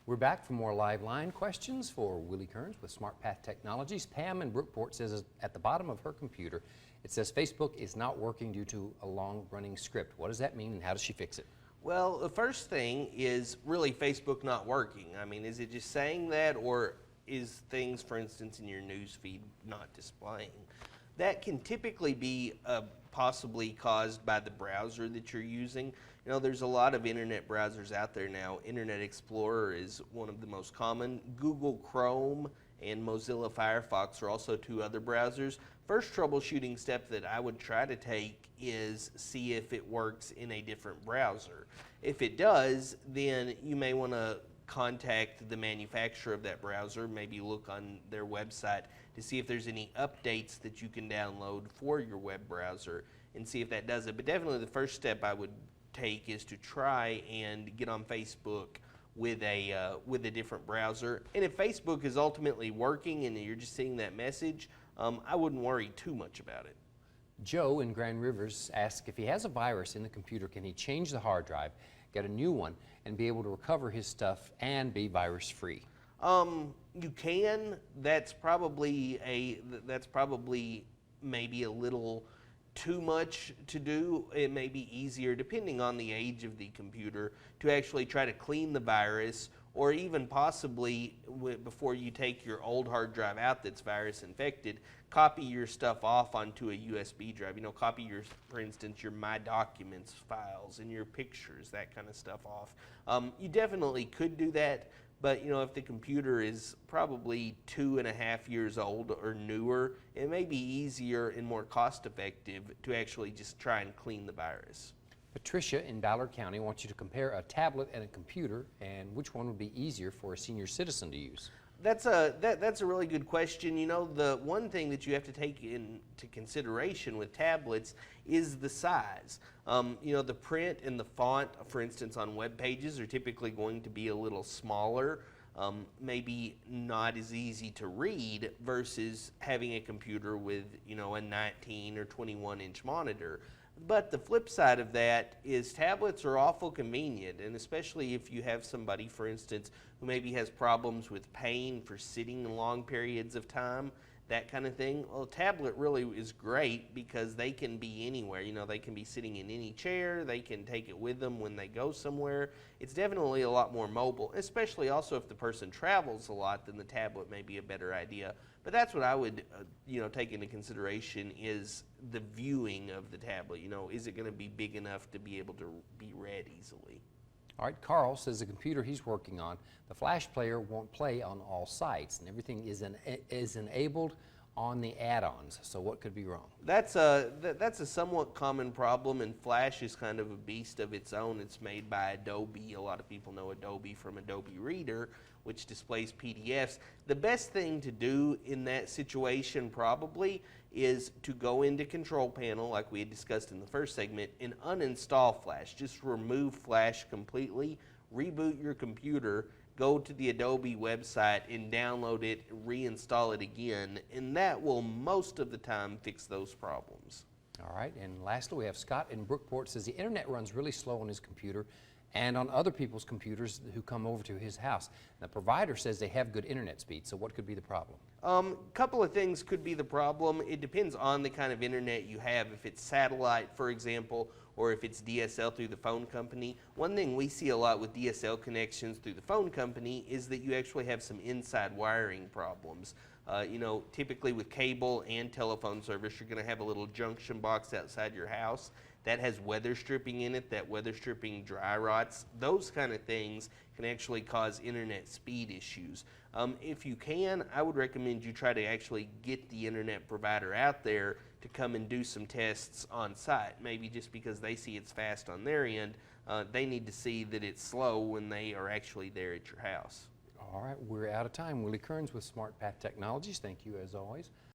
We're back for more Liveline questions for Willie Kerns with Smart Path Technologies. Pam in Brookport says at the bottom of her computer, it says Facebook is not working due to a long-running script. What does that mean and how does she fix it? Well, the first thing is really Facebook not working. I mean, is it just saying that, or is things, for instance, in your news feed not displaying? That can typically be possibly caused by the browser that you're using. You know, there's a lot of internet browsers out there now. Internet Explorer is one of the most common. Google Chrome and Mozilla Firefox are also two other browsers. First troubleshooting step that I would try to take is see if it works in a different browser. If it does, then you may want to contact the manufacturer of that browser, maybe look on their website to see if there's any updates that you can download for your web browser and see if that does it. But definitely the first step I would take is to try and get on Facebook with a different browser. And if Facebook is ultimately working and you're just seeing that message, I wouldn't worry too much about it. Joe in Grand Rivers asks if he has a virus in the computer, can he change the hard drive, get a new one, and be able to recover his stuff and be virus-free? You can. That's probably maybe a little too much to do. It may be easier, depending on the age of the computer, to actually try to clean the virus, or even possibly before you take your old hard drive out that's virus infected, copy your stuff off onto a USB drive. You know, copy your, for instance, your My Documents files and your pictures, that kind of stuff off. You definitely could do that, but you know, if the computer is probably 2.5 years old or newer, it may be easier and more cost-effective to actually just try and clean the virus. Patricia in Ballard County wants you to compare a tablet and a computer and which one would be easier for a senior citizen to use. That's a really good question. You know, the one thing that you have to take into consideration with tablets is the size. You know, the print and the font, for instance, on web pages are typically going to be a little smaller, maybe not as easy to read versus having a computer with, you know, a 19 or 21-inch monitor. But the flip side of that is tablets are awful convenient, and especially if you have somebody, for instance, who maybe has problems with pain for sitting long periods of time, that kind of thing. Well, a tablet really is great because they can be anywhere. You know, they can be sitting in any chair, they can take it with them when they go somewhere. It's definitely a lot more mobile, especially also if the person travels a lot, then the tablet may be a better idea. But that's what I would, you know, take into consideration is the viewing of the tablet. You know, is it going to be big enough to be able to be read easily? All right, Carl says the computer he's working on, the flash player won't play on all sites, and everything is enabled on the add-ons. So what could be wrong? That's a somewhat common problem, and Flash is kind of a beast of its own. It's made by Adobe. A lot of people know Adobe from Adobe Reader, which displays PDFs. The best thing to do in that situation probably is to go into Control Panel, like we had discussed in the first segment, and uninstall Flash. Just remove Flash completely, reboot your computer, go to the Adobe website and download it, reinstall it again, and that will most of the time fix those problems. All right, and lastly we have Scott in Brookport says the internet runs really slow on his computer and on other people's computers who come over to his house. The provider says they have good internet speed, so what could be the problem? Couple of things could be the problem. It depends on the kind of internet you have. If it's satellite, for example, or if it's DSL through the phone company. One thing we see a lot with DSL connections through the phone company is that you actually have some inside wiring problems. You know, typically with cable and telephone service, you're going to have a little junction box outside your house that has weather stripping in it. That weather stripping dry rots. Those kind of things can actually cause internet speed issues. If you can, I would recommend you try to actually get the internet provider out there to come and do some tests on site. Maybe just because they see it's fast on their end, they need to see that it's slow when they are actually there at your house. All right, we're out of time. Willie Kerns with Smart Path Technologies. Thank you as always.